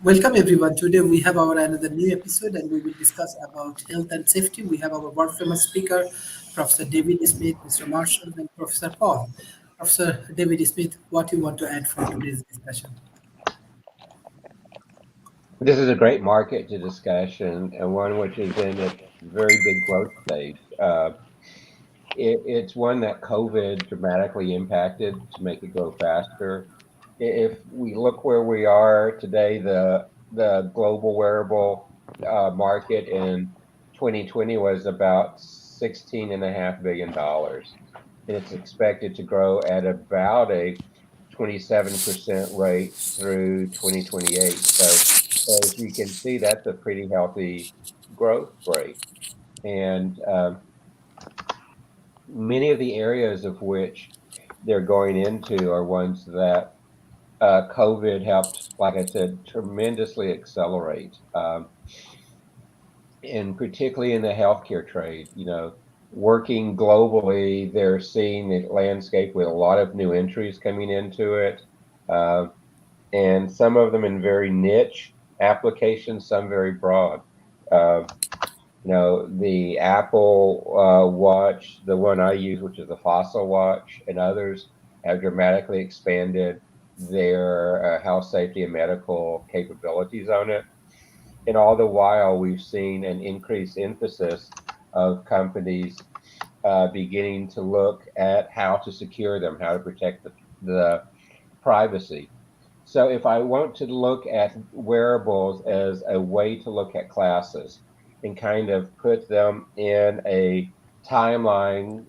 Welcome everyone. Today we have our another new episode and we will discuss about health and safety. We have our world famous speaker, Professor David Smith, Mr. Marshall, and Professor Paul. Professor David Smith, what you want to add for today's discussion? This is a great market to discussion and one which is in its very big growth stage. It's one that COVID dramatically impacted to make it grow faster. If we look where we are today, the global wearable market in 2020 was about $16.5 billion, and it's expected to grow at about a 27% rate through 2028. So, as you can see, that's a pretty healthy growth rate. And many of the areas of which they're going into are ones that COVID helped, like I said, tremendously accelerate. And particularly in the healthcare trade, working globally, they're seeing the landscape with a lot of new entries coming into it. Uh, and some of them in very niche applications, some very broad. Uh, the Apple Watch, the one I use, which is the Fossil Watch, and others have dramatically expanded their health, safety, and medical capabilities on it. And all the while, we've seen an increased emphasis of companies beginning to look at how to secure them, how to protect the privacy. So if I want to look at wearables as a way to look at classes and kind of put them in a timeline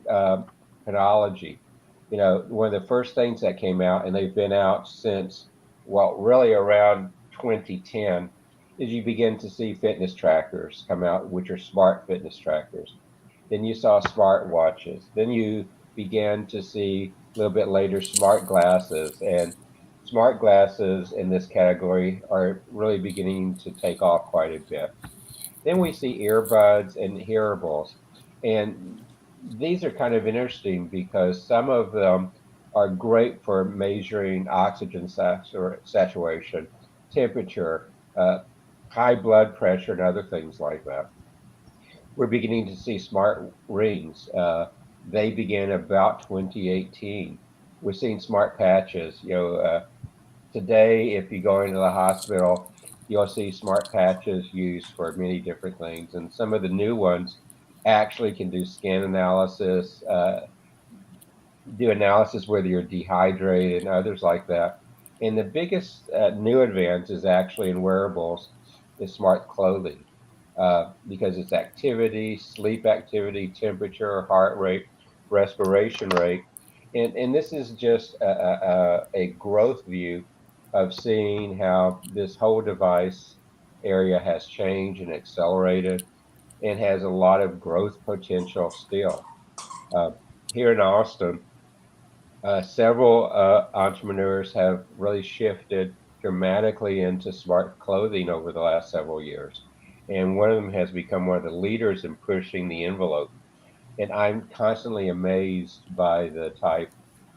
chronology, one of the first things that came out, and they've been out since, well, really around 2010, is you begin to see fitness trackers come out, which are smart fitness trackers. Then you saw smart watches. Then you began to see a little bit later smart glasses. And smart glasses in this category are really beginning to take off quite a bit. Then we see earbuds and hearables. And these are kind of interesting because some of them are great for measuring oxygen saturation, temperature, high blood pressure, and other things like that. We're beginning to see smart rings. They began about 2018. We're seeing smart patches. Today, if you go into the hospital, you'll see smart patches used for many different things. And some of the new ones actually can do skin analysis, do analysis whether you're dehydrated, and others like that. And the biggest new advance is actually in wearables is smart clothing because it's activity, sleep activity, temperature, heart rate, respiration rate. And this is just a growth view of seeing how this whole device area has changed and accelerated and has a lot of growth potential still. Uh, Here in Austin, several entrepreneurs have really shifted dramatically into smart clothing over the last several years. And one of them has become one of the leaders in pushing the envelope. And I'm constantly amazed by the type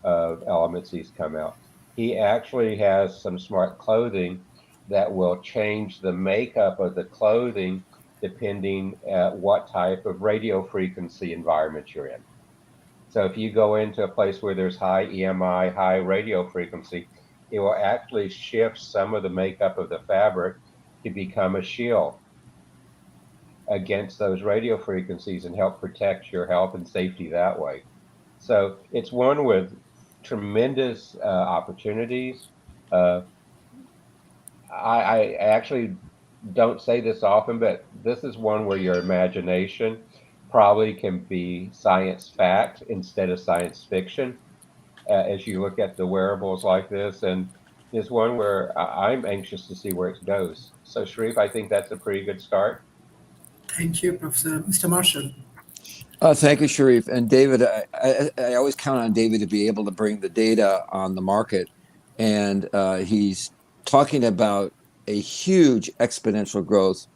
of elements he's come out. He actually has some smart clothing that will change the makeup of the clothing depending at what type of radio frequency environment you're in. So if you go into a place where there's high EMI, high radio frequency, it will actually shift some of the makeup of the fabric to become a shield against those radio frequencies and help protect your health and safety that way. So it's one with tremendous opportunities. Uh, I actually don't say this often, but this is one where your imagination probably can be science fact instead of science fiction as you look at the wearables like this. And it's one where I'm anxious to see where it goes. So, Sharif, I think that's a pretty good start. Thank you, Professor. Mr. Marshall. Thank you, Sharif. And David, I always count on David to be able to bring the data on the market. And he's talking about a huge exponential growth.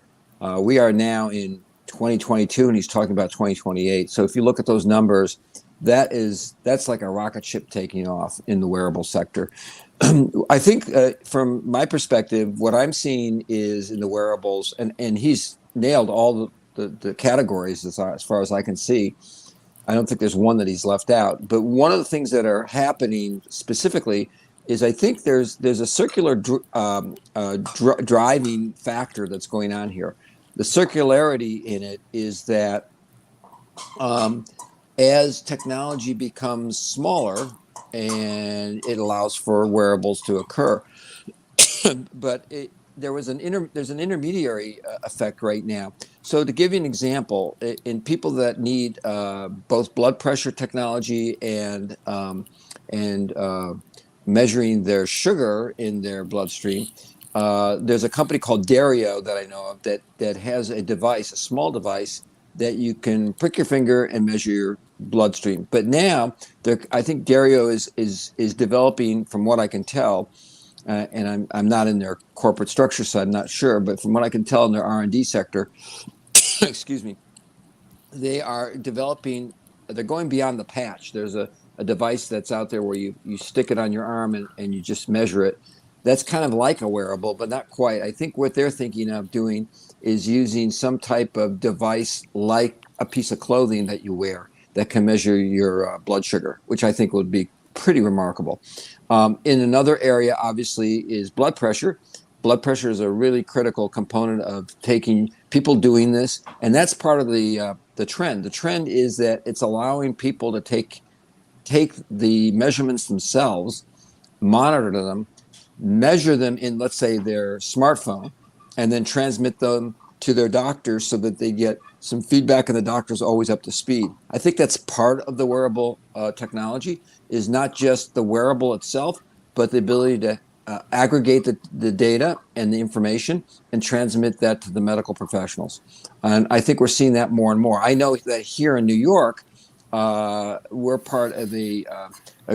We are now in 2022, and he's talking about 2028. So if you look at those numbers, that's like a rocket ship taking off in the wearable sector. I think from my perspective, what I'm seeing is in the wearables, and he's nailed all the categories as far as I can see. I don't think there's one that he's left out. But one of the things that are happening specifically is I think there's a circular driving factor that's going on here. The circularity in it is that as technology becomes smaller and it allows for wearables to occur, but there's an intermediary effect right now. So to give you an example, in people that need both blood pressure technology and measuring their sugar in their bloodstream, there's a company called Dario that I know of that has a device, a small device that you can prick your finger and measure your bloodstream. But now, I think Dario is developing, from what I can tell, and I'm not in their corporate structure, so I'm not sure. But from what I can tell in their R&D sector, excuse me, they are developing. They're going beyond the patch. There's a device that's out there where you stick it on your arm and you just measure it. That's kind of like a wearable, but not quite. I think what they're thinking of doing is using some type of device like a piece of clothing that you wear that can measure your blood sugar, which I think would be pretty remarkable. In another area, obviously, is blood pressure. Blood pressure is a really critical component of taking people doing this, and that's part of the trend. The trend is that it's allowing people to take the measurements themselves, monitor them, measure them in, let's say, their smartphone, and then transmit them to their doctors so that they get some feedback and the doctor's always up to speed. I think that's part of the wearable technology, is not just the wearable itself, but the ability to aggregate the data and the information and transmit that to the medical professionals. And I think we're seeing that more and more. I know that here in New York, we're part of a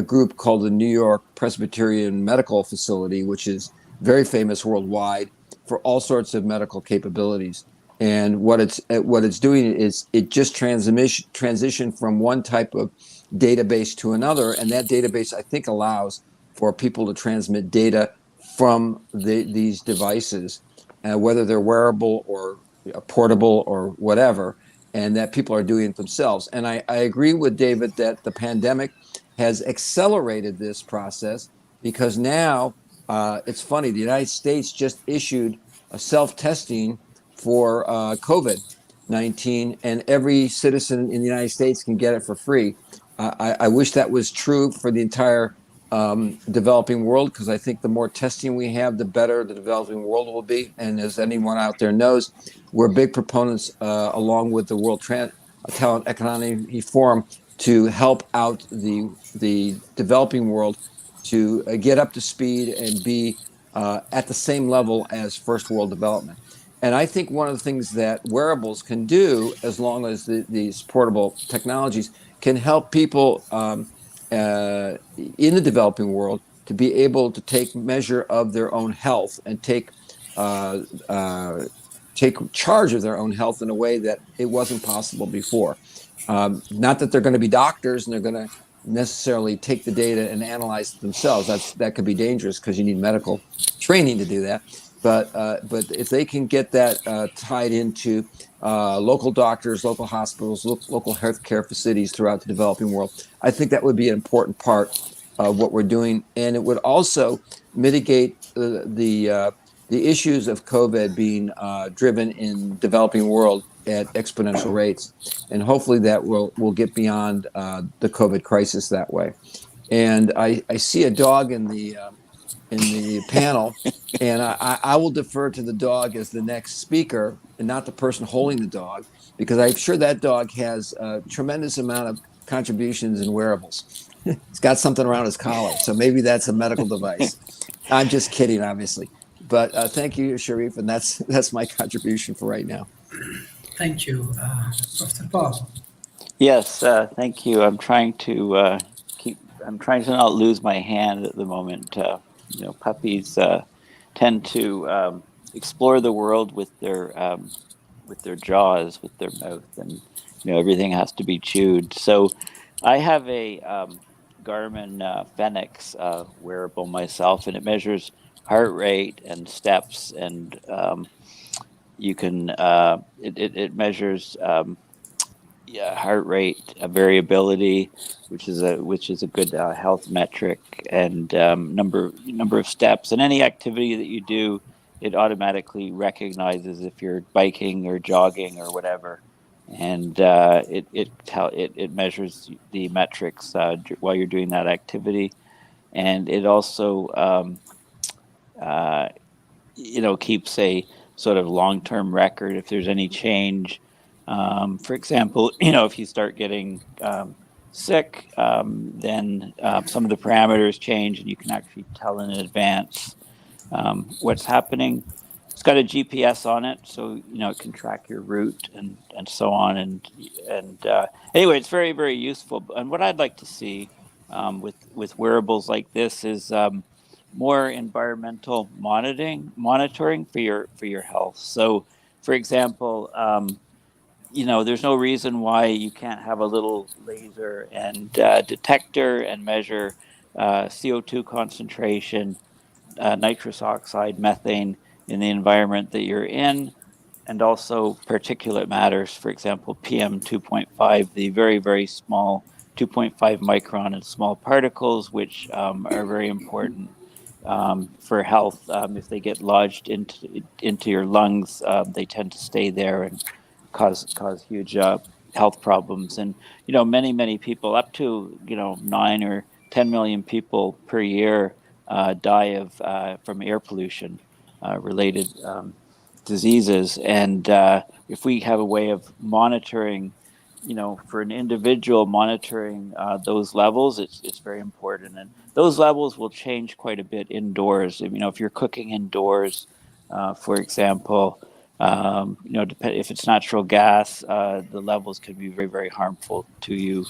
group called the New York Presbyterian Medical Facility, which is very famous worldwide for all sorts of medical capabilities. And what it's doing is it just transition from one type of database to another, and that database, I think, allows for people to transmit data from these devices, whether they're wearable or portable or whatever, and that people are doing it themselves. And I agree with David that the pandemic has accelerated this process, because now it's funny, the United States just issued a self-testing for COVID-19, and every citizen in the United States can get it for free. I wish that was true for the entire developing world, because I think the more testing we have, the better the developing world will be. And as anyone out there knows, we're big proponents, along with the World Talent Economy Forum, to help out the developing world to get up to speed and be at the same level as first world development. And I think one of the things that wearables can do, as long as these portable technologies can help people in the developing world to be able to take measure of their own health and take charge of their own health in a way that it wasn't possible before. Not that they're going to be doctors and they're going to necessarily take the data and analyze it themselves. That could be dangerous, because you need medical training to do that. But if they can get that tied into local doctors, local hospitals, local healthcare facilities throughout the developing world, I think that would be an important part of what we're doing, and it would also mitigate the issues of COVID being driven in developing world at exponential rates, and hopefully that will get beyond the COVID crisis that way. And I see a dog in the panel, and I will defer to the dog as the next speaker and not the person holding the dog, because I'm sure that dog has a tremendous amount of contributions in wearables. He's got something around his collar, so maybe that's a medical device. I'm just kidding, obviously. But thank you, Sharif, and that's my contribution for right now. Thank you, Professor Paul. Yes, thank you. I'm trying to not lose my hand at the moment. Puppies tend to explore the world with their jaws, with their mouth, and everything has to be chewed. So I have a Garmin Fenix wearable myself, and it measures heart rate and steps, and you can it measures heart rate variability, which is a good health metric, and number of steps, and any activity that you do, it automatically recognizes if you're biking or jogging or whatever, and it measures the metrics while you're doing that activity, and it also uh, keeps a sort of long-term record if there's any change. For example, if you start getting sick, then some of the parameters change, and you can actually tell in advance what's happening. It's got a GPS on it, so it can track your route and so on. And anyway, it's very, very useful. And what I'd like to see with wearables like this is more environmental monitoring for your health. So, for example, there's no reason why you can't have a little laser and detector and measure CO2 concentration, nitrous oxide, methane in the environment that you're in, and also particulate matters, for example, PM 2.5, the very, very small 2.5 micron and small particles, which are very important for health. If they get lodged into your lungs, they tend to stay there and cause huge health problems. And many people, up to 9 or 10 million people per year, die from air pollution related diseases. And if we have a way of monitoring, for an individual, monitoring those levels, it's very important. And those levels will change quite a bit indoors. If you're cooking indoors, for example, if it's natural gas, the levels can be very, very harmful to you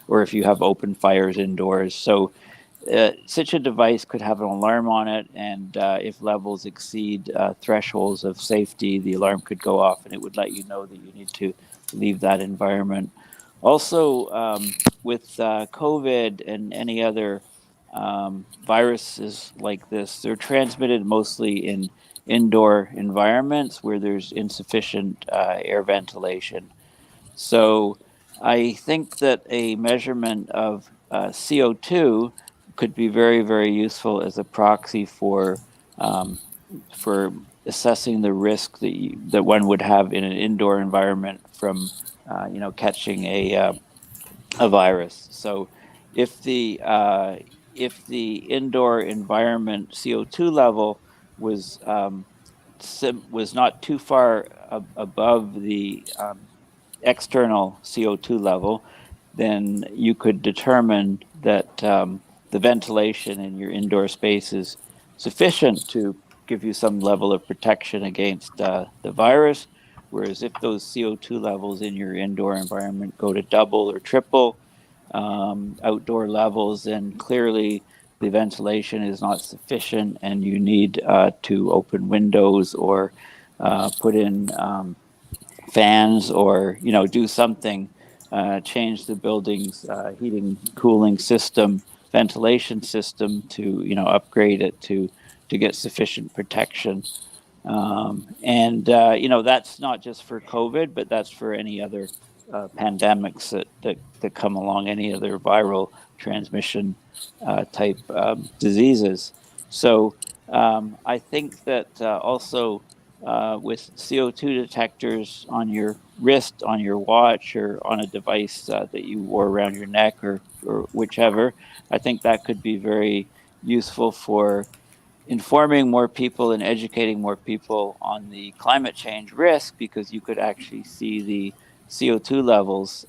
or if you have open fires indoors. So such a device could have an alarm on it, and if levels exceed thresholds of safety, the alarm could go off, and it would let you know that you need to leave that environment. Also, with COVID and any other viruses like this, they're transmitted mostly in indoor environments where there's insufficient air ventilation. So I think that a measurement of CO2 could be very, very useful as a proxy for assessing the risk that one would have in an indoor environment from catching a virus. So if the indoor environment CO2 level was not too far above the external CO2 level, then you could determine that the ventilation in your indoor space is sufficient to give you some level of protection against the virus. Whereas if those CO2 levels in your indoor environment go to double or triple outdoor levels, then clearly the ventilation is not sufficient, and you need to open windows or put in fans, or do something, change the building's heating, cooling system, ventilation system to upgrade it to get sufficient protection. And that's not just for COVID, but that's for any other pandemics that come along, any other viral transmission type diseases. So I think that also with CO2 detectors on your wrist, on your watch, or on a device that you wore around your neck, or whichever, I think that could be very useful for informing more people and educating more people on the climate change risk, because you could actually see the CO2 levels,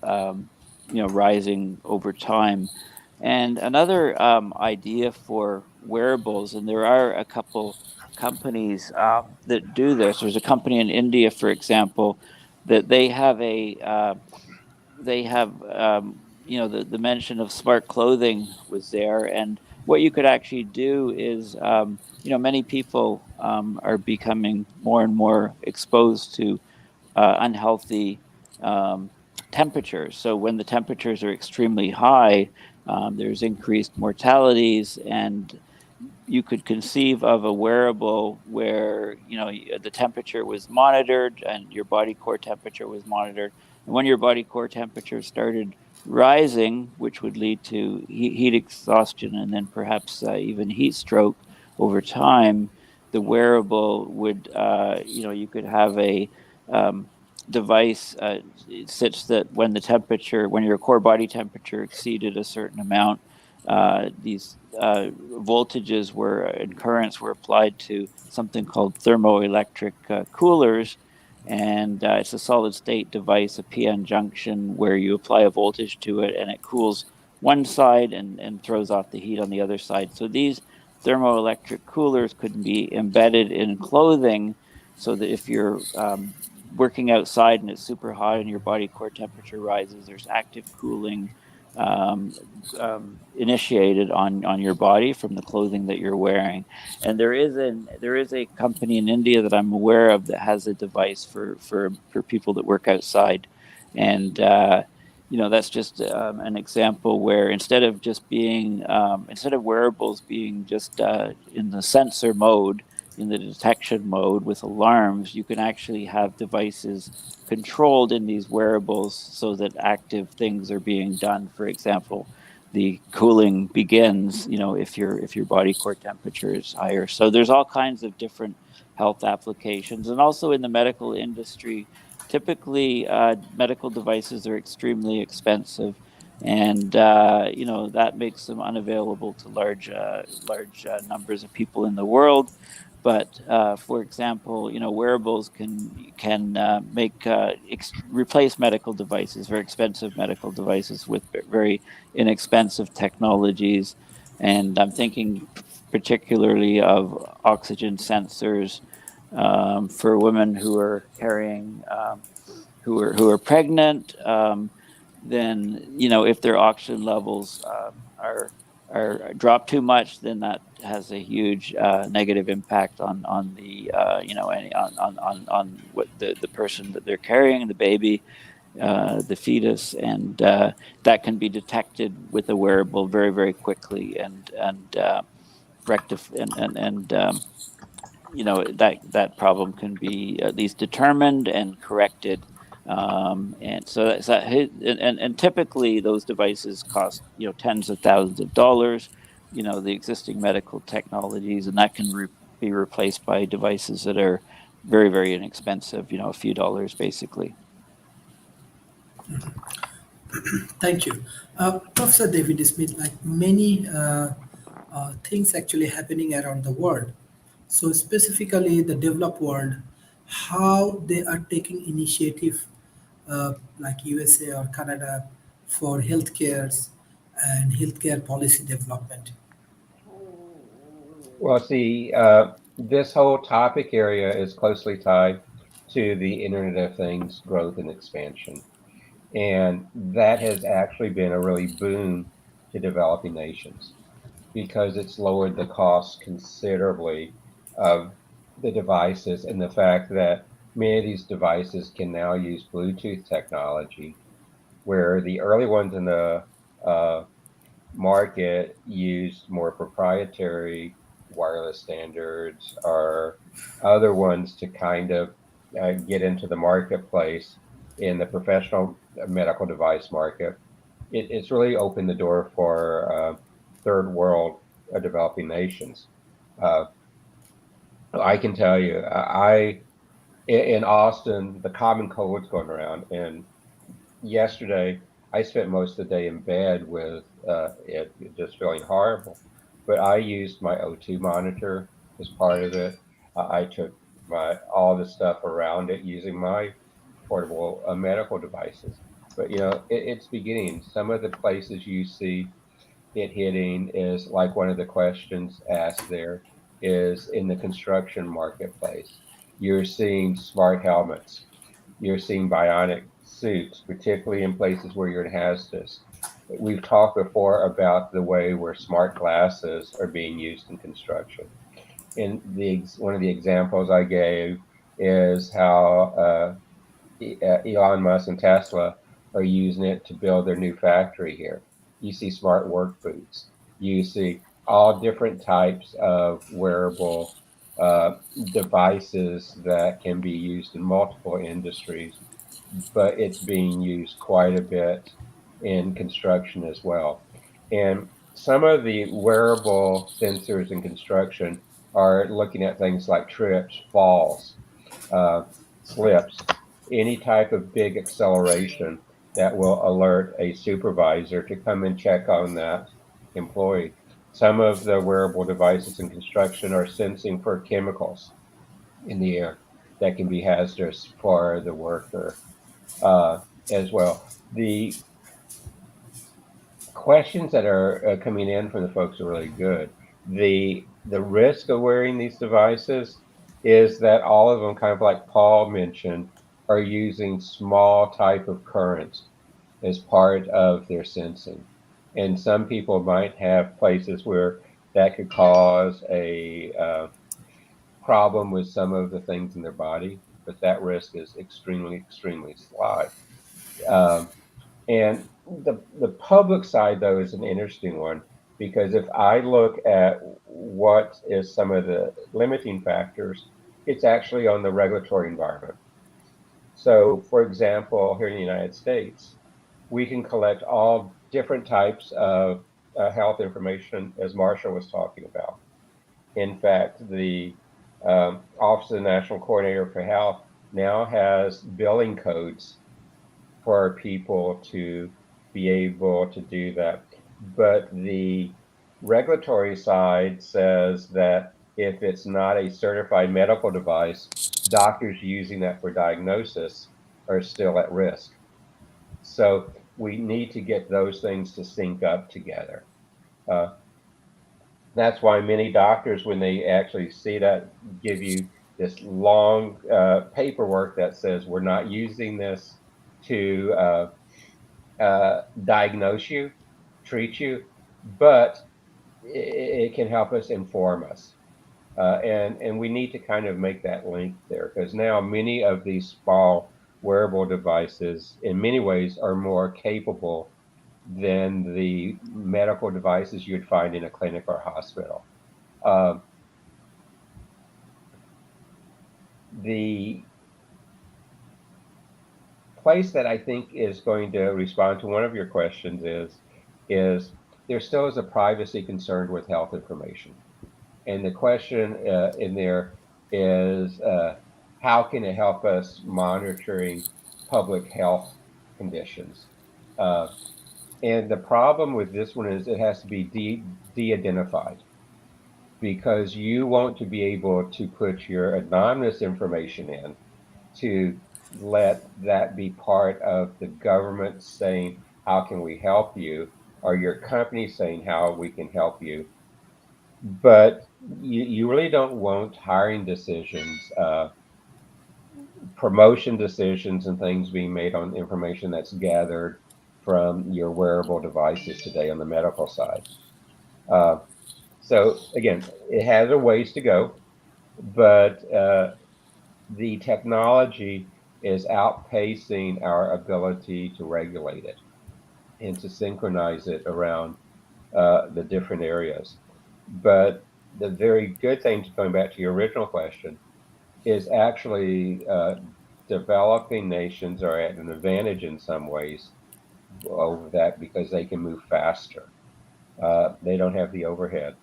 rising over time. And another idea for wearables, and there are a couple companies that do this. There's a company in India, for example, that they have the mention of smart clothing was there. And what you could actually do is, many people are becoming more and more exposed to unhealthy temperatures. So when the temperatures are extremely high, there's increased mortalities, and you could conceive of a wearable where the temperature was monitored and your body core temperature was monitored, and when your body core temperature started rising, which would lead to heat exhaustion and then perhaps even heat stroke over time, the wearable would you could have a device such that when your core body temperature exceeded a certain amount, these voltages and currents were applied to something called thermoelectric coolers. And it's a solid state device, a PN junction, where you apply a voltage to it and it cools one side and throws off the heat on the other side. So these thermoelectric coolers could be embedded in clothing, so that if you're working outside and it's super hot and your body core temperature rises, there's active cooling initiated on your body from the clothing that you're wearing. And there is a company in India that I'm aware of that has a device for people that work outside, and that's just an example where instead of wearables being just in the sensor mode, in the detection mode with alarms, you can actually have devices controlled in these wearables so that active things are being done. For example, the cooling begins, if your body core temperature is higher. So there's all kinds of different health applications. And also in the medical industry, typically medical devices are extremely expensive, and that makes them unavailable to large numbers of people in the world. But for example, wearables can replace medical devices, very expensive medical devices, with very inexpensive technologies. And I'm thinking particularly of oxygen sensors for women who are carrying, who are pregnant. Then if their oxygen levels are drop too much, then that has a huge negative impact on the on what the person that they're carrying, the baby, the fetus, and that can be detected with a wearable very, very quickly and that problem can be at least determined and corrected. And so and typically those devices cost tens of thousands of dollars, the existing medical technologies, and that can be replaced by devices that are very, very inexpensive, a few dollars basically. Thank you. Professor David Smith, like many things actually happening around the world. So specifically the developed world, how they are taking initiative like USA or Canada for healthcare and healthcare policy development. Well, see, this whole topic area is closely tied to the Internet of Things growth and expansion. And that has actually been a really boon to developing nations because it's lowered the cost considerably of the devices, and the fact that many of these devices can now use Bluetooth technology, where the early ones in the market used more proprietary wireless standards or other ones to kind of get into the marketplace in the professional medical device market. It's really opened the door for third world developing nations. I can tell you, in Austin, the common cold's going around, and yesterday I spent most of the day in bed with it just feeling horrible. But I used my O2 monitor as part of it. I took all the stuff around it using my portable medical devices. But it's beginning. Some of the places you see it hitting is like one of the questions asked there is in the construction marketplace. You're seeing smart helmets. You're seeing bionic suits, particularly in places where you're in hazardous. We've talked before about the way where smart glasses are being used in construction. And one of the examples I gave is how Elon Musk and Tesla are using it to build their new factory here. You see smart work boots. You see all different types of wearable devices that can be used in multiple industries, but it's being used quite a bit in construction as well. And some of the wearable sensors in construction are looking at things like trips, falls, uh, slips, any type of big acceleration that will alert a supervisor to come and check on that employee. Some of the wearable devices in construction are sensing for chemicals in the air that can be hazardous for the worker as well. The questions that are coming in from the folks are really good. The risk of wearing these devices is that all of them, kind of like Paul mentioned, are using small type of currents as part of their sensing. And some people might have places where that could cause a problem with some of the things in their body, but that risk is extremely, extremely slight. Um, and the public side, though, is an interesting one because if I look at what is some of the limiting factors, it's actually on the regulatory environment. So, for example, here in the United States, we can collect all different types of health information, as Marsha was talking about. In fact, the Office of the National Coordinator for Health now has billing codes for people to be able to do that. But the regulatory side says that if it's not a certified medical device, doctors using that for diagnosis are still at risk. So we need to get those things to sync up together. Uh, that's why many doctors, when they actually see that, give you this long paperwork that says we're not using this to diagnose you, treat you, but it can help us inform us. And we need to kind of make that link there because now many of these small wearable devices, in many ways, are more capable than the medical devices you'd find in a clinic or hospital. The place that I think is going to respond to one of your questions is there still is a privacy concern with health information. And the question in there is how can it help us monitoring public health conditions? And the problem with this one is it has to be de-identified because you want to be able to put your anonymous information in to let that be part of the government saying, how can we help you? Or your company saying how we can help you. But you really don't want hiring decisions, promotion decisions, and things being made on information that's gathered from your wearable devices today on the medical side. So again, it has a ways to go, but the technology is outpacing our ability to regulate it and to synchronize it around the different areas. But the very good thing, going back to your original question, is actually developing nations are at an advantage in some ways over that because they can move faster. They don't have the overhead.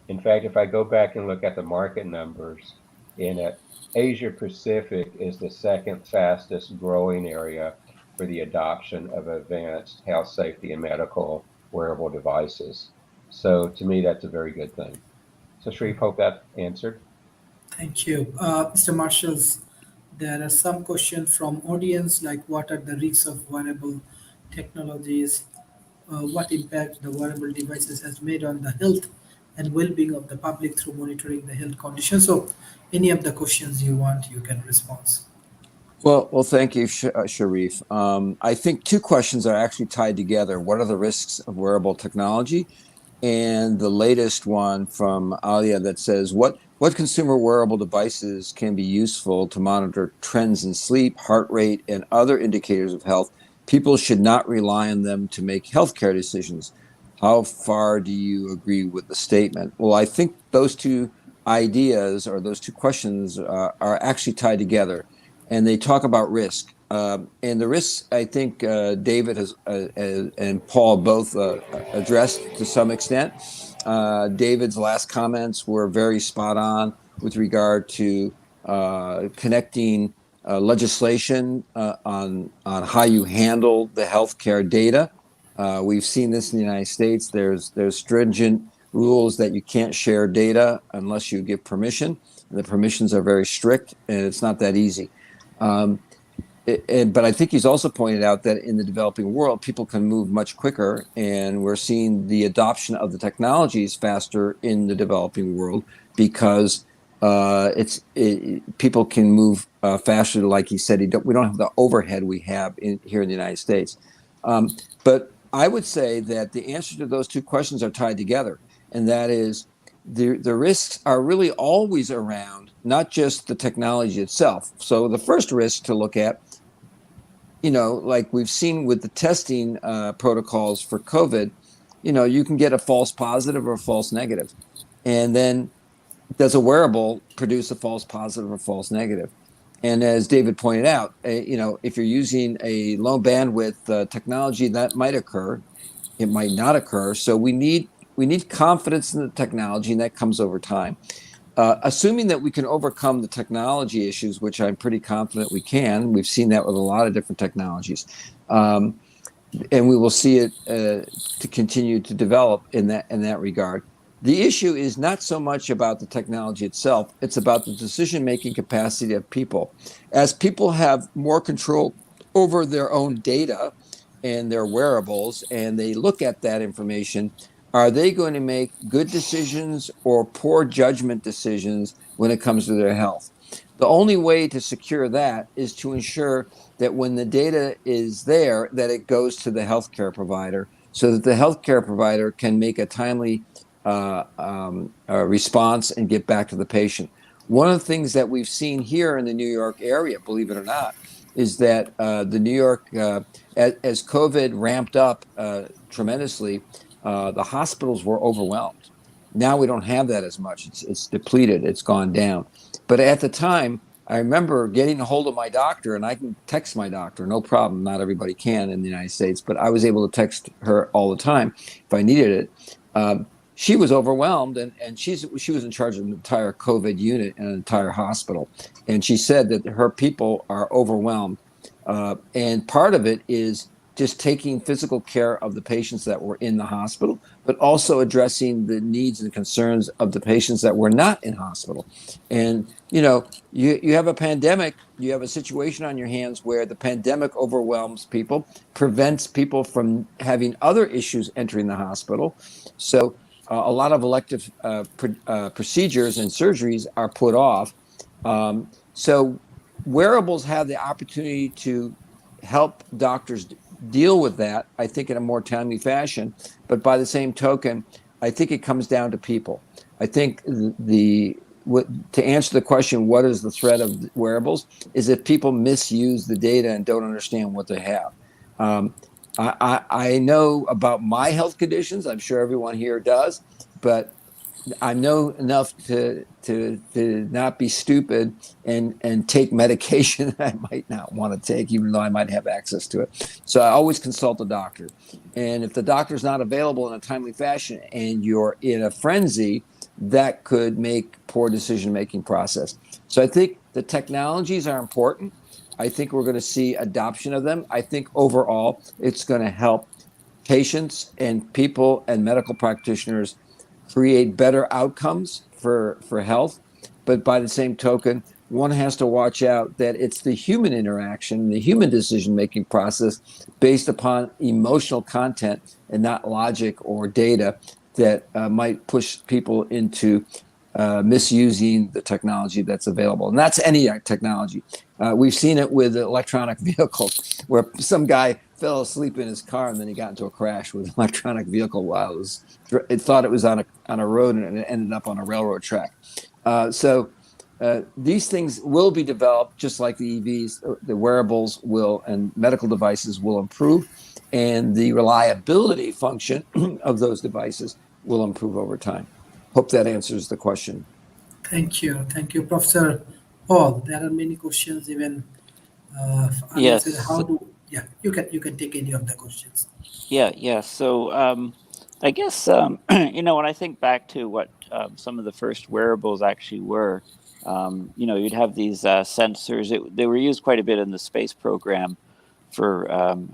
In fact, if I go back and look at the market numbers in it, Asia Pacific is the second fastest growing area for the adoption of advanced health, safety, and medical wearable devices. So to me, that's a very good thing. So Sharif, hope that answered. Thank you. Mr. Marshalls, there are some questions from audience like what are the risks of wearable technologies? What impact the wearable devices has made on the health and well-being of the public through monitoring the health conditions? So any of the questions you want, you can respond. Well, thank you, Sharif. I think two questions are actually tied together. What are the risks of wearable technology? And the latest one from Alia that says, what consumer wearable devices can be useful to monitor trends in sleep, heart rate, and other indicators of health, people should not rely on them to make healthcare decisions. How far do you agree with the statement? Well, I think those two ideas or those two questions are actually tied together, and they talk about risk. And the risks, I think David has and Paul both addressed to some extent. David's last comments were very spot on with regard to connecting legislation on how you handle the healthcare data. We've seen this in the United States. There's stringent rules that you can't share data unless you give permission. And the permissions are very strict, and it's not that easy. But I think he's also pointed out that in the developing world, people can move much quicker, and we're seeing the adoption of the technologies faster in the developing world because people can move faster. Like he said, we don't have the overhead we have here in the United States. But I would say that the answer to those two questions are tied together, and that is the risks are really always around, not just the technology itself. So the first risk to look at, like we've seen with the testing protocols for COVID, you can get a false positive or a false negative. And then does a wearable produce a false positive or false negative? And as David pointed out, if you're using a low bandwidth technology, that might occur. It might not occur. So we need confidence in the technology, and that comes over time. Assuming that we can overcome the technology issues, which I'm pretty confident we can. We've seen that with a lot of different technologies. And we will see it to continue to develop in that regard. The issue is not so much about the technology itself, it's about the decision-making capacity of people. As people have more control over their own data and their wearables, and they look at that information, are they going to make good decisions or poor judgment decisions when it comes to their health? The only way to secure that is to ensure that when the data is there, that it goes to the healthcare provider so that the healthcare provider can make a timely response and get back to the patient. One of the things that we've seen here in the New York area, believe it or not, is that the New York, as COVID ramped up tremendously, the hospitals were overwhelmed. Now we don't have that as much. It's depleted. It's gone down. But at the time, I remember getting a hold of my doctor, and I can text my doctor, no problem. Not everybody can in the United States, but I was able to text her all the time if I needed it. She was overwhelmed, and she was in charge of an entire COVID unit in an entire hospital. And she said that her people are overwhelmed. And part of it is just taking physical care of the patients that were in the hospital, but also addressing the needs and concerns of the patients that were not in hospital. And, you have a pandemic, you have a situation on your hands where the pandemic overwhelms people, prevents people from having other issues entering the hospital. So a lot of elective procedures and surgeries are put off. So wearables have the opportunity to help doctors deal with that, I think, in a more timely fashion. But by the same token, I think it comes down to people. I think to answer the question, what is the threat of wearables, is if people misuse the data and don't understand what they have. I know about my health conditions. I'm sure everyone here does, but I know enough to not be stupid and take medication that I might not want to take, even though I might have access to it. So I always consult a doctor. And if the doctor's not available in a timely fashion and you're in a frenzy, that could make poor decision-making process. So I think the technologies are important. I think we're going to see adoption of them. I think overall it's going to help patients and people and medical practitioners create better outcomes for health. But by the same token, one has to watch out that it's the human interaction, the human decision-making process based upon emotional content and not logic or data that might push people into misusing the technology that's available. And that's any technology. We've seen it with electronic vehicles where some guy fell asleep in his car and then he got into a crash with an electronic vehicle while it thought it was on a road and it ended up on a railroad track. So these things will be developed just like the EVs. The wearables will and medical devices will improve, and the reliability function of those devices will improve over time. Hope that answers the question. Thank you, Professor Paul. There are many questions even unanswered. Yes. How do yeah? You can take any of the questions. Yeah. So I guess when I think back to what some of the first wearables actually were, you'd have these sensors. They were used quite a bit in the space program for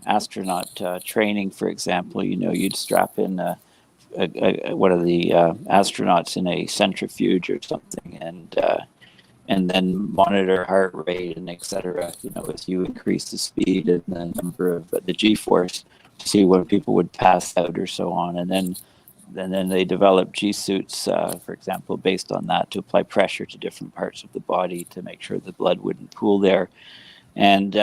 astronaut training, for example. You'd strap in one of the astronauts in a centrifuge or something, and then monitor heart rate and etc. As you increase the speed and the number of the G-force to see when people would pass out or so on, and then they developed G suits, for example, based on that to apply pressure to different parts of the body to make sure the blood wouldn't pool there. And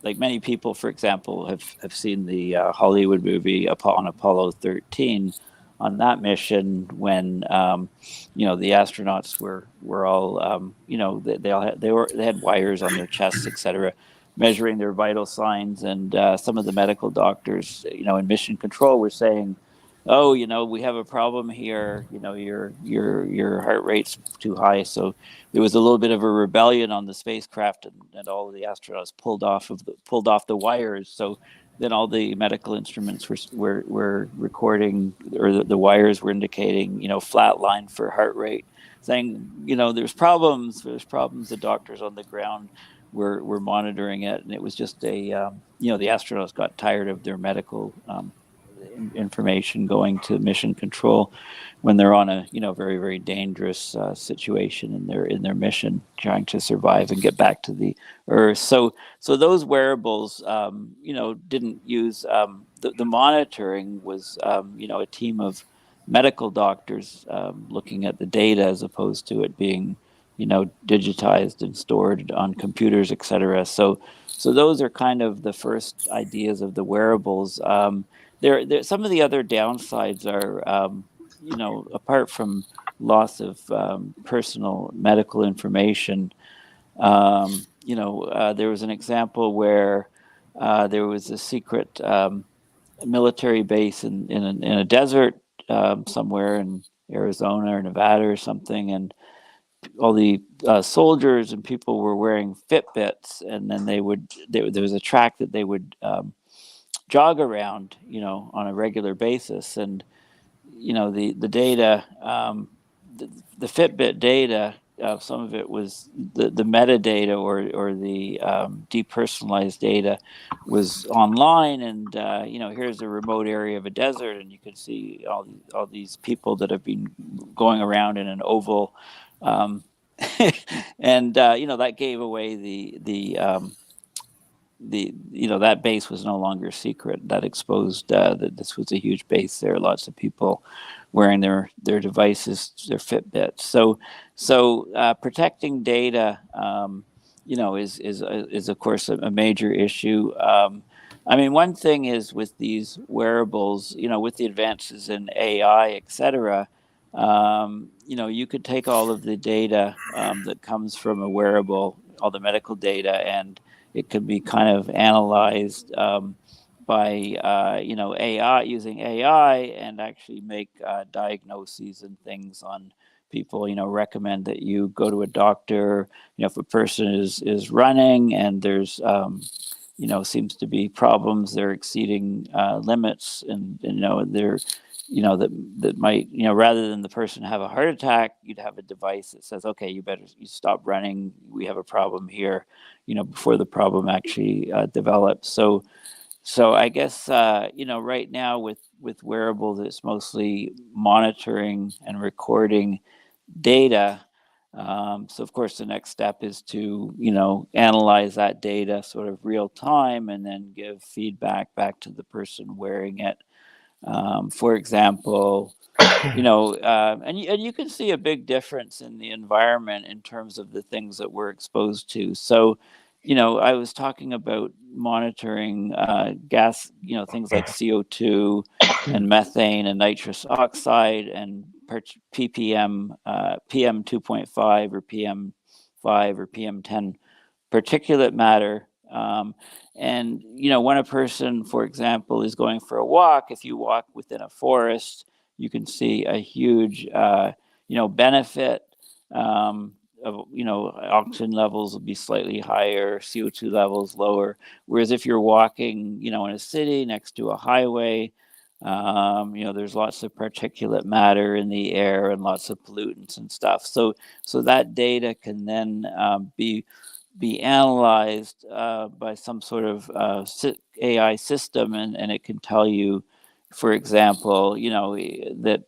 like many people, for example, have seen the Hollywood movie on Apollo 13. On that mission, when the astronauts were all they had wires on their chests, etc., measuring their vital signs, and some of the medical doctors, in mission control, were saying, "Oh, we have a problem here. Your heart rate's too high." So there was a little bit of a rebellion on the spacecraft, and all of the astronauts pulled off the wires. So then all the medical instruments were recording, or the wires were indicating, flat line for heart rate, saying, there's problems. The doctors on the ground were monitoring it, and it was just the astronauts got tired of their medical information going to mission control when they're on a very, very dangerous situation in their mission, trying to survive and get back to the Earth. So those wearables didn't use the monitoring was a team of medical doctors looking at the data, as opposed to it being digitized and stored on computers, etc. So those are kind of the first ideas of the wearables. There some of the other downsides are apart from loss of personal medical information. There was an example where there was a secret military base in a desert somewhere in Arizona or Nevada or something, and all the soldiers and people were wearing Fitbits, and then there was a track that they would jog around, on a regular basis, and the data, the Fitbit data, some of it was the metadata or the depersonalized data was online, and here's a remote area of a desert, and you can see all these people that have been going around in an oval, and that gave away that base was no longer secret. That exposed that this was a huge base there. Lots of people wearing their devices, their Fitbits. So protecting data, is of course a major issue. One thing is with these wearables, with the advances in AI, etc. You could take all of the data that comes from a wearable, all the medical data, and it could be kind of analyzed by AI, using AI, and actually make diagnoses and things on people. Recommend that you go to a doctor. If a person is running and there's seems to be problems, they're exceeding limits, and they're that might, rather than the person have a heart attack, you'd have a device that says, okay, you stop running. We have a problem here, before the problem actually develops. So I guess, right now with wearables, it's mostly monitoring and recording data. So of course the next step is to, analyze that data sort of real time, and then give feedback back to the person wearing it. For example, and you can see a big difference in the environment in terms of the things that we're exposed to. So, I was talking about monitoring gas, things like CO2 and methane and nitrous oxide and ppm, PM 2.5 or PM5 or PM10 particulate matter. And when a person, for example, is going for a walk, if you walk within a forest, you can see a huge, benefit. Oxygen levels will be slightly higher, CO2 levels lower. Whereas if you're walking, in a city next to a highway, there's lots of particulate matter in the air and lots of pollutants and stuff. So that data can then be analyzed by some sort of AI system, and it can tell you, for example, that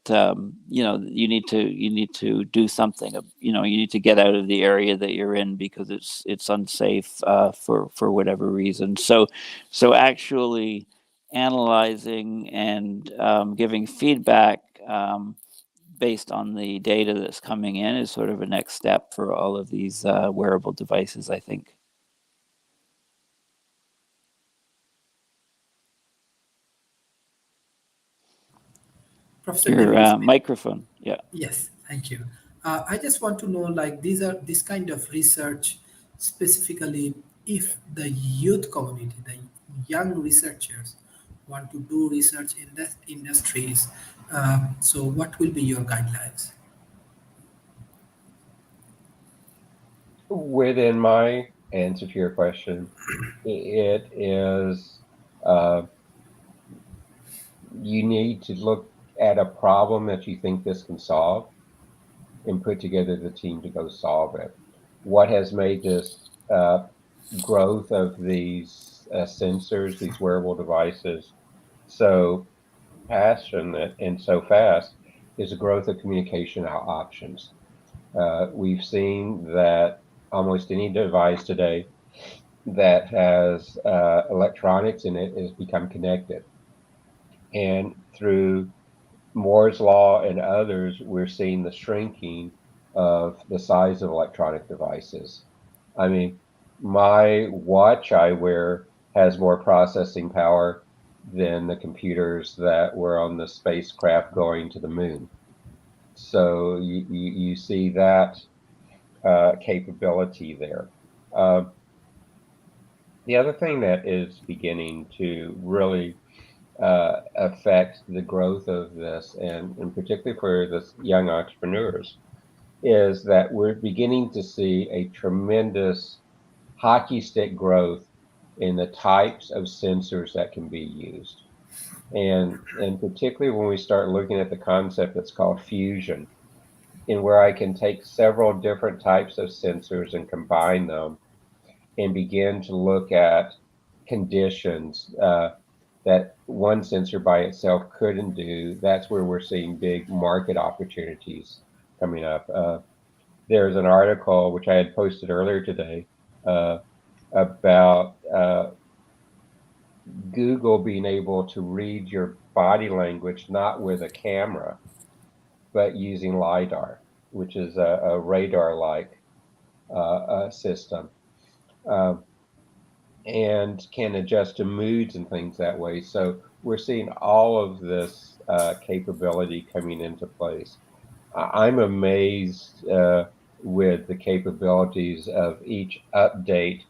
you need to do something. You need to get out of the area that you're in because it's unsafe for whatever reason. So actually analyzing and giving feedback based on the data that's coming in is sort of a next step for all of these wearable devices, I think. Professor Your David, microphone, yeah. yes, thank you. I just want to know, like, this kind of research, specifically, if the youth community, the young researchers, want to do research in that industries. So, what will be your guidelines? Within my answer to your question, it is you need to look at a problem that you think this can solve and put together the team to go solve it. What has made this growth of these sensors, these wearable devices, so passionate and so fast is the growth of communication options. We've seen that almost any device today that has electronics in it has become connected. And through Moore's Law and others, we're seeing the shrinking of the size of electronic devices. I mean, my watch I wear has more processing power than the computers that were on the spacecraft going to the moon. So you see that capability there. The other thing that is beginning to really affect the growth of this, and particularly for the young entrepreneurs, is that we're beginning to see a tremendous hockey stick growth in the types of sensors that can be used. And particularly when we start looking at the concept that's called fusion, in where I can take several different types of sensors and combine them and begin to look at conditions that one sensor by itself couldn't do. That's where we're seeing big market opportunities coming up. There's an article which I had posted earlier today about Google being able to read your body language, not with a camera, but using LiDAR, which is a radar-like system, and can adjust to moods and things that way. So we're seeing all of this capability coming into place. I'm amazed with the capabilities of each update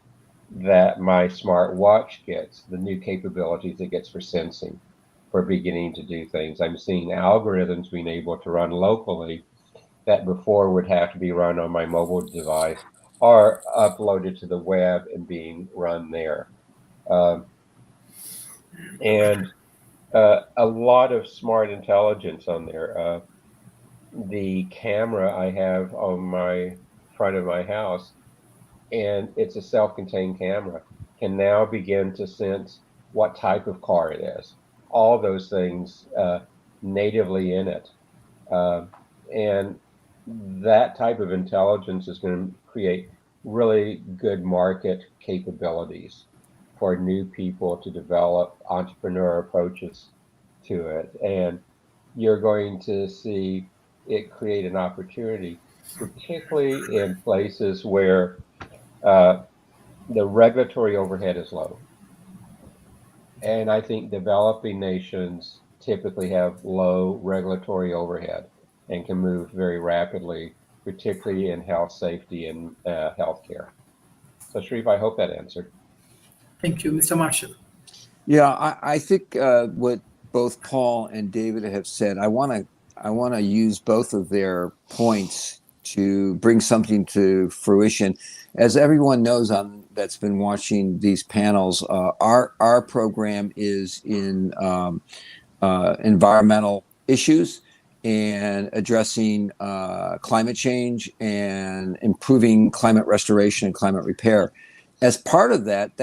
that my smart watch gets, the new capabilities it gets for sensing, for beginning to do things. I'm seeing algorithms being able to run locally that before would have to be run on my mobile device or uploaded to the web and being run there. And a lot of smart intelligence on there. The camera I have on my front of my house, and it's a self-contained camera, can now begin to sense what type of car it is. All those things natively in it. And that type of intelligence is going to create really good market capabilities for new people to develop entrepreneur approaches to it. And you're going to see it create an opportunity, particularly in places where the regulatory overhead is low. And I think developing nations typically have low regulatory overhead and can move very rapidly, particularly in health safety and healthcare. So, Sharif, I hope that answered. Thank you, Mr. Marshall. Yeah, I think what both Paul and David have said, I want to use both of their points to bring something to fruition. As everyone knows that's been watching these panels, our program is in environmental issues and addressing climate change and improving climate restoration and climate repair. As part of that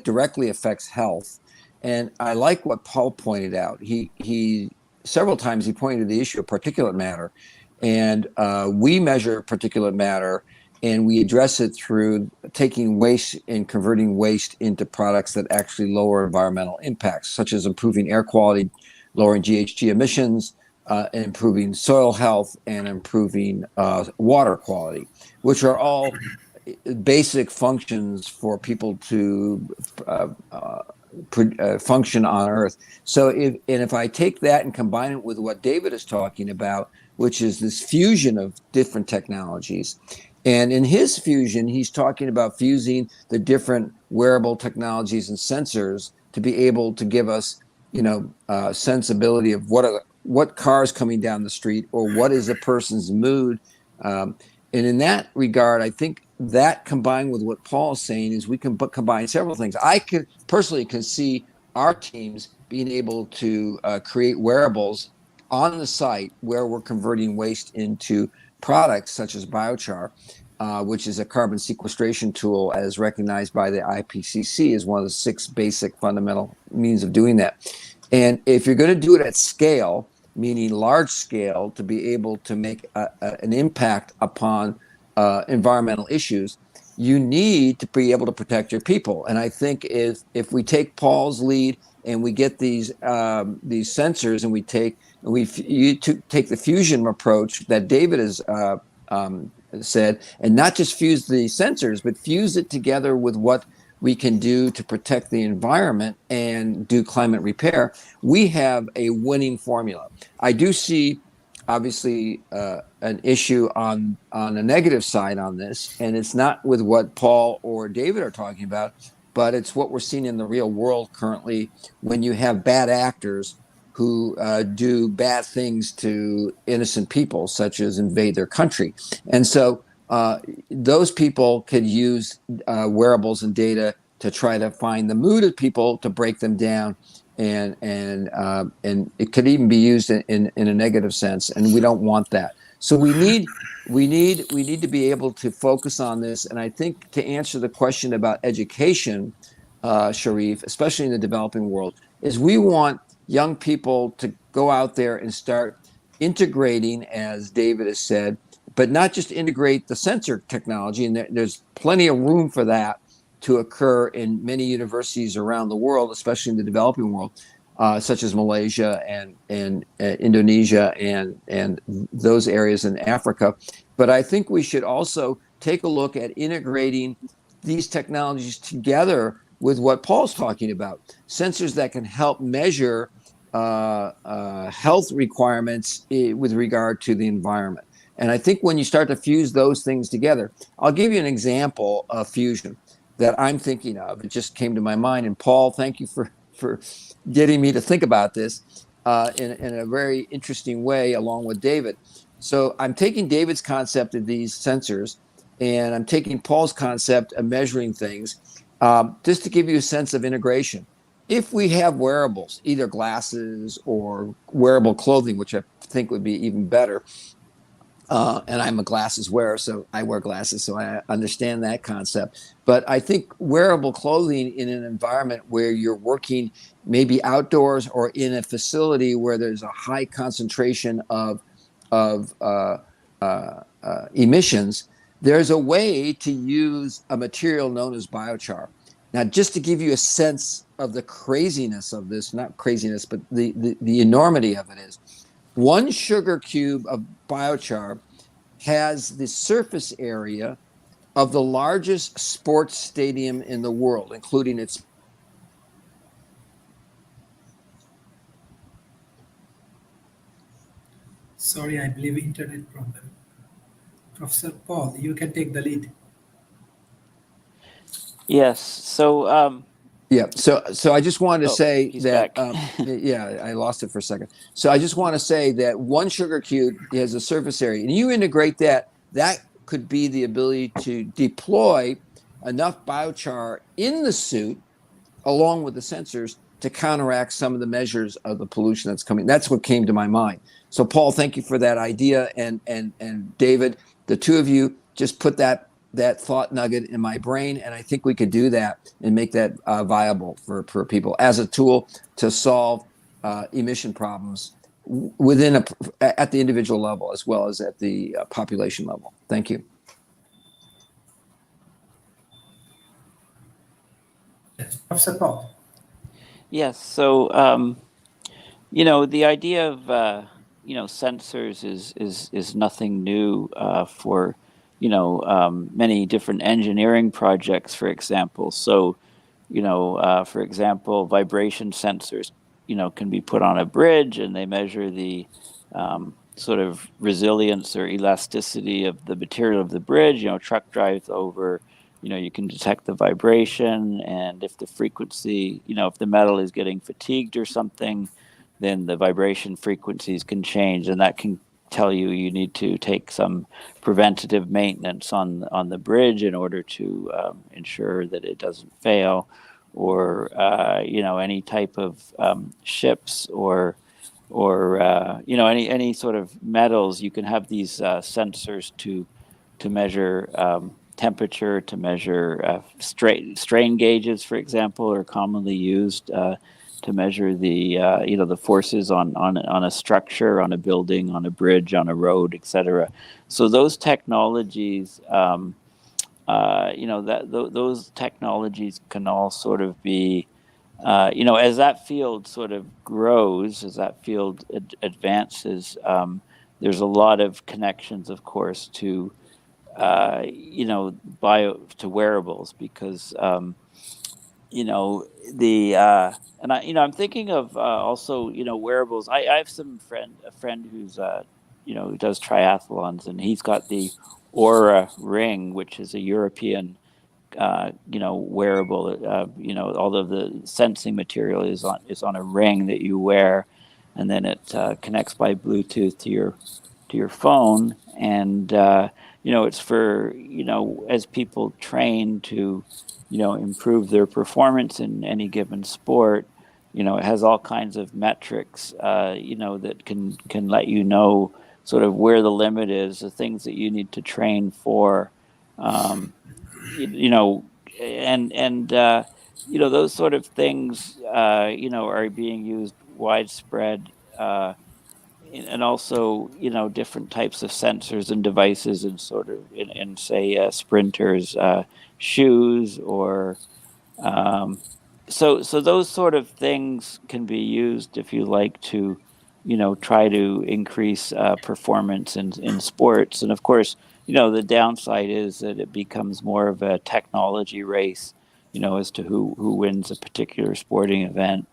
directly affects health. And I like what Paul pointed out. He several times he pointed to the issue of particulate matter, and we measure particulate matter, and we address it through taking waste and converting waste into products that actually lower environmental impacts, such as improving air quality, lowering GHG emissions, improving soil health, and improving water quality, which are all basic functions for people to function on Earth. So if I take that and combine it with what David is talking about, which is this fusion of different technologies, and in his fusion, he's talking about fusing the different wearable technologies and sensors to be able to give us, sensibility of what car is coming down the street, or what is a person's mood. And in that regard, I think that combined with what Paul is saying is we can combine several things. I personally can see our teams being able to create wearables on the site where we're converting waste into products such as biochar, which is a carbon sequestration tool as recognized by the IPCC as one of the 6 basic fundamental means of doing that. And if you're going to do it at scale, meaning large scale, to be able to make an impact upon environmental issues, you need to be able to protect your people. And I think if we take Paul's lead and we get these sensors and you take the fusion approach that David has said, and not just fuse the sensors, but fuse it together with what we can do to protect the environment and do climate repair, we have a winning formula. I do see, obviously, an issue on a negative side on this, and it's not with what Paul or David are talking about, but it's what we're seeing in the real world currently when you have bad actors who do bad things to innocent people, such as invade their country. And so those people could use wearables and data to try to find the mood of people, to break them down, and it could even be used in a negative sense, and we don't want that. So we need to be able to focus on this. And I think to answer the question about education, Sharif, especially in the developing world, is we want young people to go out there and start integrating, as David has said, but not just integrate the sensor technology, and there's plenty of room for that to occur in many universities around the world, especially in the developing world, such as Malaysia and Indonesia and those areas in Africa. But I think we should also take a look at integrating these technologies together with what Paul's talking about, sensors that can help measure health requirements with regard to the environment. And I think when you start to fuse those things together, I'll give you an example of fusion that I'm thinking of. It just came to my mind. And Paul, thank you for getting me to think about this in a very interesting way, along with David. So I'm taking David's concept of these sensors, and I'm taking Paul's concept of measuring things, just to give you a sense of integration. If we have wearables, either glasses or wearable clothing, which I think would be even better, and I'm a glasses wearer, so I wear glasses, so I understand that concept. But I think wearable clothing in an environment where you're working maybe outdoors or in a facility where there's a high concentration of emissions, there's a way to use a material known as biochar. Now, just to give you a sense of the craziness of this, not craziness, but the enormity of it is, 1 sugar cube of biochar has the surface area of the largest sports stadium in the world, including its. Sorry, I believe internet problem. Professor Paul, you can take the lead. Yes. So, Yeah. So I just wanted to say he's that, back. yeah, I lost it for a second. So I just want to say that one sugar cube has a surface area, and you integrate that, that could be the ability to deploy enough biochar in the suit along with the sensors to counteract some of the measures of the pollution that's coming. That's what came to my mind. So Paul, thank you for that idea, and David, the two of you just put that thought nugget in my brain, and I think we could do that and make that viable for people as a tool to solve emission problems within at the individual level as well as at the population level. Thank you. Yes, Professor Paul. Yes. So, the idea of sensors is nothing new for many different engineering projects, for example. So, for example, vibration sensors, can be put on a bridge, and they measure the sort of resilience or elasticity of the material of the bridge. Truck drives over. You can detect the vibration, and if the frequency, if the metal is getting fatigued or something, then the vibration frequencies can change, and that can tell you need to take some preventative maintenance on the bridge in order to ensure that it doesn't fail, or any type of ships or any sort of metals. You can have these sensors to measure temperature, to measure strain gauges, for example, are commonly used to measure the the forces on a structure, on a building, on a bridge, on a road, etc. So those technologies, those technologies can all sort of be, as that field sort of grows, as that field advances, there's a lot of connections, of course, to to wearables, because and I'm thinking of also wearables. I have a friend who's who does triathlons, and he's got the Aura Ring, which is a European wearable. Although the sensing material is on a ring that you wear, and then it connects by Bluetooth to your phone, and it's for as people train to improve their performance in any given sport. It has all kinds of metrics that can let sort of where the limit is, the things that you need to train for, and those sort of things are being used widespread, and also different types of sensors and devices, and sort of in say sprinters shoes, or so those sort of things can be used, if you like, to try to increase performance in sports. And of course, the downside is that it becomes more of a technology race, as to who wins a particular sporting event,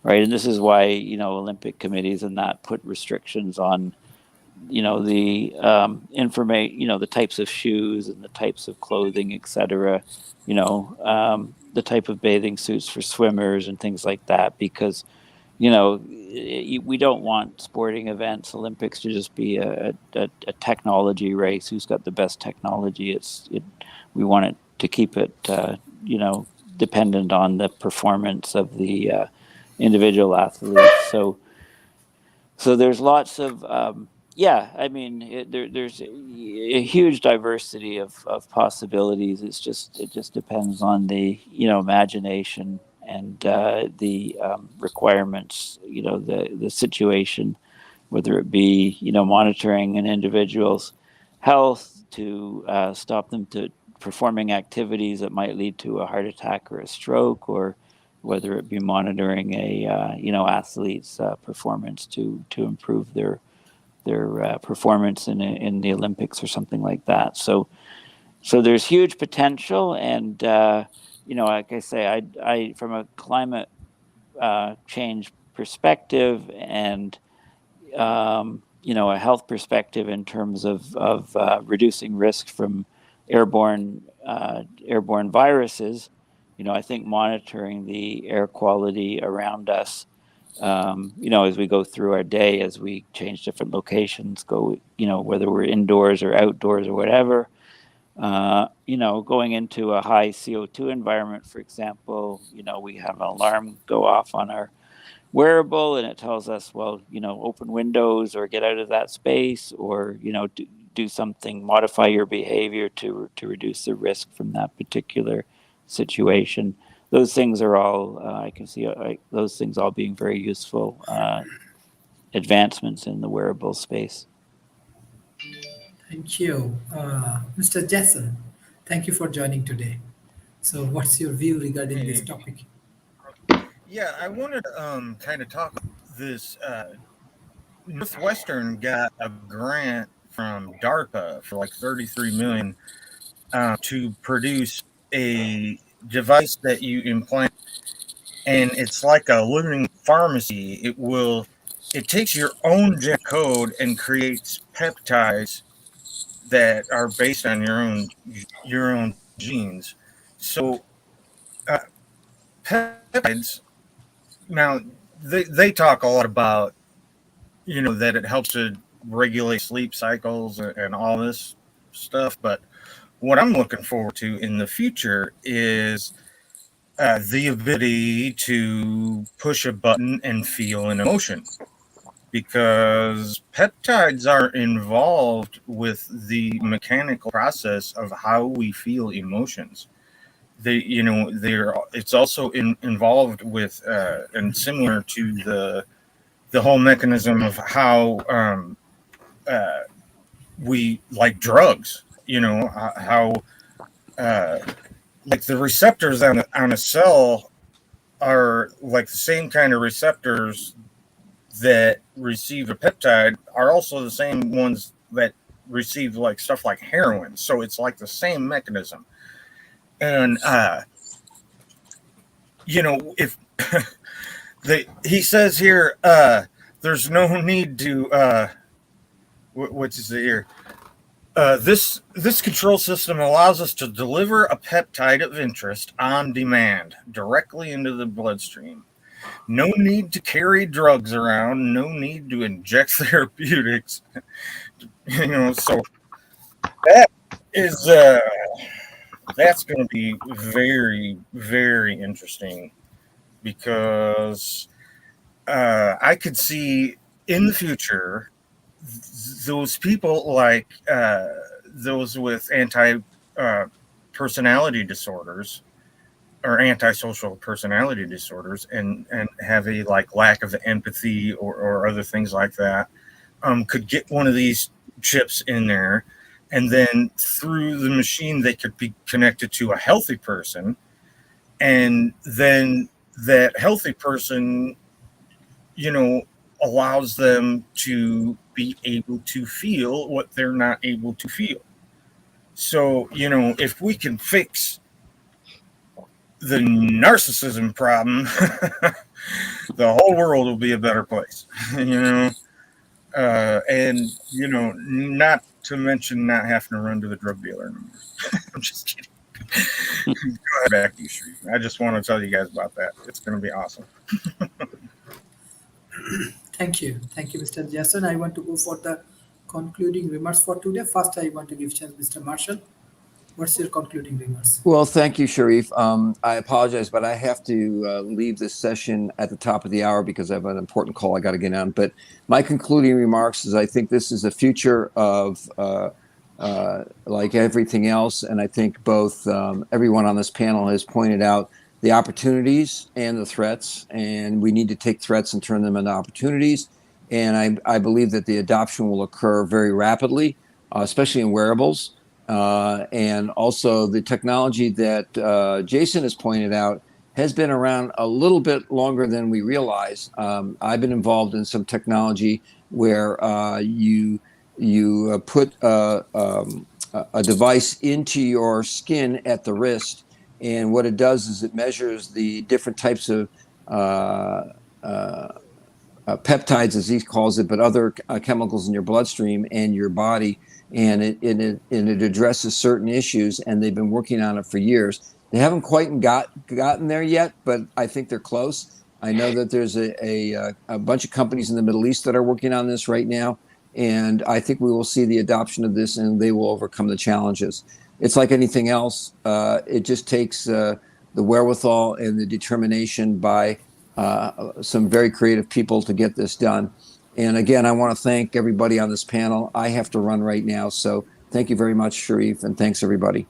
right? And this is why Olympic committees and that put restrictions on the information, the types of shoes and the types of clothing, etc. The type of bathing suits for swimmers and things like that, because we don't want sporting events, Olympics, to just be a technology race. Who's got the best technology? We want it to keep it dependent on the performance of the individual athletes. So there's lots of there's a huge diversity of possibilities. It just depends on the imagination and the requirements, the situation, whether it be monitoring an individual's health to stop them to performing activities that might lead to a heart attack or a stroke, or whether it be monitoring a athlete's performance to improve their performance in the Olympics or something like that. So So there's huge potential, and like I say, I from a climate change perspective and a health perspective in terms of reducing risk from airborne viruses. I think monitoring the air quality around us, as we go through our day, as we change different locations, whether we're indoors or outdoors or whatever. Going into a high CO2 environment, for example, we have an alarm go off on our wearable and it tells us, well, open windows or get out of that space, or, do something, modify your behavior to reduce the risk from that particular situation. Those things are all, I can see those things all being very useful advancements in the wearable space. Thank you. Mr. Jason, thank you for joining today. So what's your view regarding this topic? Yeah, I wanted to kind of talk this. Northwestern got a grant from DARPA for like $33 million to produce a device that you implant, and it's like a living pharmacy. It takes your own genetic code and creates peptides that are based on your own genes. So peptides, now they talk a lot about that it helps to regulate sleep cycles and all this stuff, but what I'm looking forward to in the future is the ability to push a button and feel an emotion, because peptides are involved with the mechanical process of how we feel emotions. It's also involved with and similar to the whole mechanism of how we like drugs. How like the receptors on a cell are like the same kind of receptors that receive a peptide are also the same ones that receive like stuff like heroin. So it's like the same mechanism. And if he says here, there's no need to what is it here? This control system allows us to deliver a peptide of interest on demand directly into the bloodstream. No need to carry drugs around. No need to inject therapeutics. So that is that's going to be very, very interesting, because I could see in the future those people like those with personality disorders or antisocial personality disorders and have a like lack of empathy or other things like that, could get one of these chips in there, and then through the machine they could be connected to a healthy person, and then that healthy person allows them to be able to feel what they're not able to feel. So, if we can fix the narcissism problem, the whole world will be a better place, and, not to mention not having to run to the drug dealer anymore. I'm just kidding. Go ahead, back to you, Sharif. I just want to tell you guys about that. It's going to be awesome. Thank you, Mr. Jason. I want to go for the concluding remarks for today. First, I want to give chance Mr. Marshall. What's your concluding remarks? Well, thank you, Sharif. I apologize, but I have to leave this session at the top of the hour because I have an important call I got to get on. But my concluding remarks is I think this is the future of like everything else. And I think both everyone on this panel has pointed out the opportunities and the threats, and we need to take threats and turn them into opportunities. And I believe that the adoption will occur very rapidly, especially in wearables. And also the technology that Jason has pointed out has been around a little bit longer than we realize. I've been involved in some technology where you put a device into your skin at the wrist, and what it does is it measures the different types of peptides, as he calls it, but other chemicals in your bloodstream and your body, and it addresses certain issues. And they've been working on it for years. They haven't quite gotten there yet, but I think they're close. I know that there's a bunch of companies in the Middle East that are working on this right now, and I think we will see the adoption of this, and they will overcome the challenges. It's like anything else. It just takes the wherewithal and the determination by some very creative people to get this done. And again, I want to thank everybody on this panel. I have to run right now, so thank you very much, Sharif, and thanks everybody.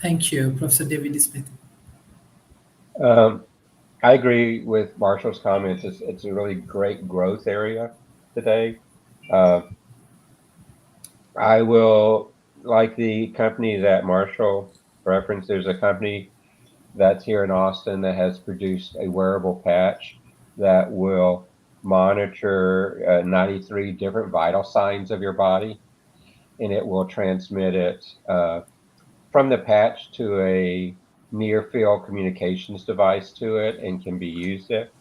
Thank you, Professor David Smith. I agree with Marshall's comments. It's a really great growth area today. I will, like the company that Marshall referenced, there's a company that's here in Austin that has produced a wearable patch that will monitor 93 different vital signs of your body, and it will transmit it from the patch to a near field communications device to it and can be used it.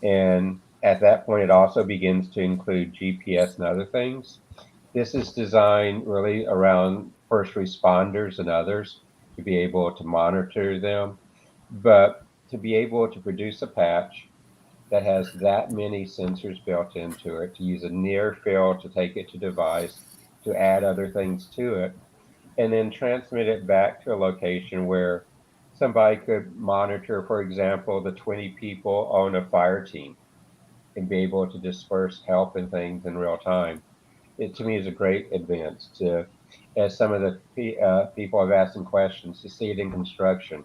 And at that point, it also begins to include GPS and other things. This is designed really around first responders and others to be able to monitor them. But to be able to produce a patch that has that many sensors built into it, to use a near field to take it to device, to add other things to it, and then transmit it back to a location where somebody could monitor, for example, the 20 people on a fire team and be able to disperse help and things in real time. It to me is a great advance to, as some of the people have asked some questions, to see it in construction,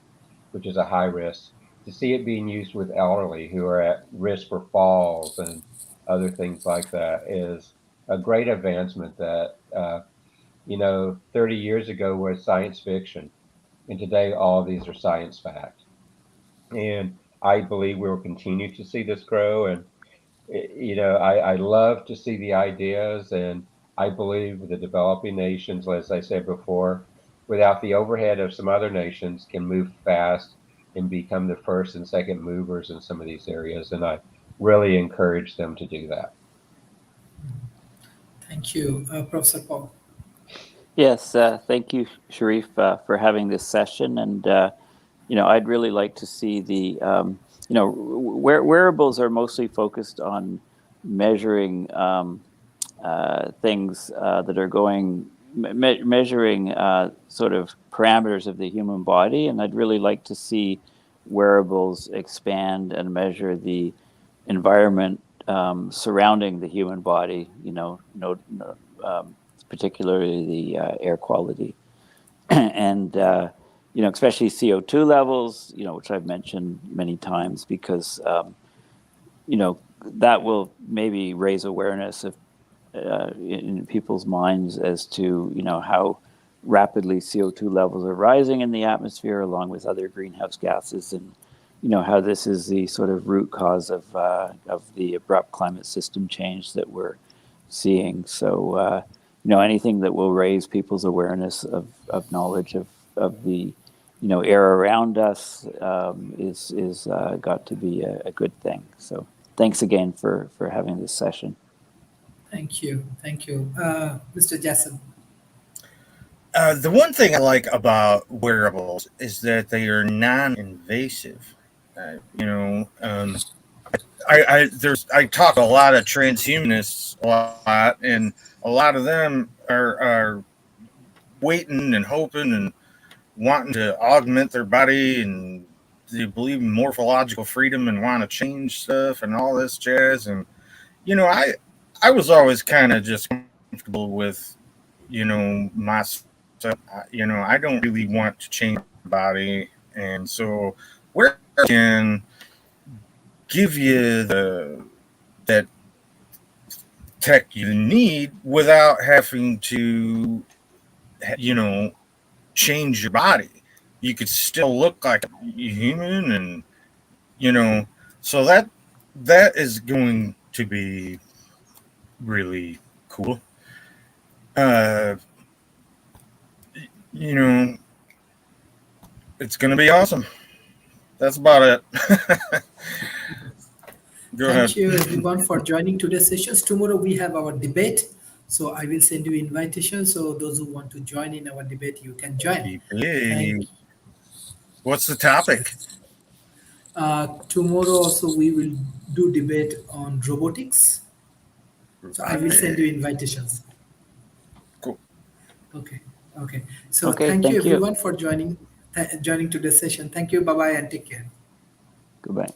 which is a high risk, to see it being used with elderly who are at risk for falls and other things like that is a great advancement that, 30 years ago was science fiction. And today, all of these are science fact. And I believe we will continue to see this grow. And, I love to see the ideas. And I believe the developing nations, as I said before, without the overhead of some other nations, can move fast and become the first and second movers in some of these areas. And I really encourage them to do that. Thank you, Professor Paul. Yes, thank you, Sharif, for having this session. And, I'd really like to see the, wearables are mostly focused on measuring things that are going, measuring sort of parameters of the human body. And I'd really like to see wearables expand and measure the environment surrounding the human body, particularly the air quality, and especially CO2 levels, which I've mentioned many times, because that will maybe raise awareness of in people's minds as to how rapidly CO2 levels are rising in the atmosphere, along with other greenhouse gases, and how this is the sort of root cause of the abrupt climate system change that we're seeing. So. Anything that will raise people's awareness of knowledge of the, air around us is got to be a good thing. So thanks again for having this session. Thank you. Mr. Jason. The one thing I like about wearables is that they are non-invasive. I talk to a lot of transhumanists a lot, and a lot of them are waiting and hoping and wanting to augment their body, and they believe in morphological freedom and want to change stuff and all this jazz. And I was always kind of just comfortable with myself. I don't really want to change my body, and so where I can give you that tech you need without having to change your body. You could still look like a human, and so that is going to be really cool. you know, it's going to be awesome. That's about it. Go ahead. Thank you everyone for joining today's sessions. Tomorrow we have our debate. So I will send you invitation. So those who want to join in our debate, you can join. Thank What's the topic? Tomorrow also we will do debate on robotics. So I will send you invitations. Cool. Okay. Okay. So Okay, thank you thank you. everyone for joining today's session. Thank you. Bye bye and take care. Goodbye.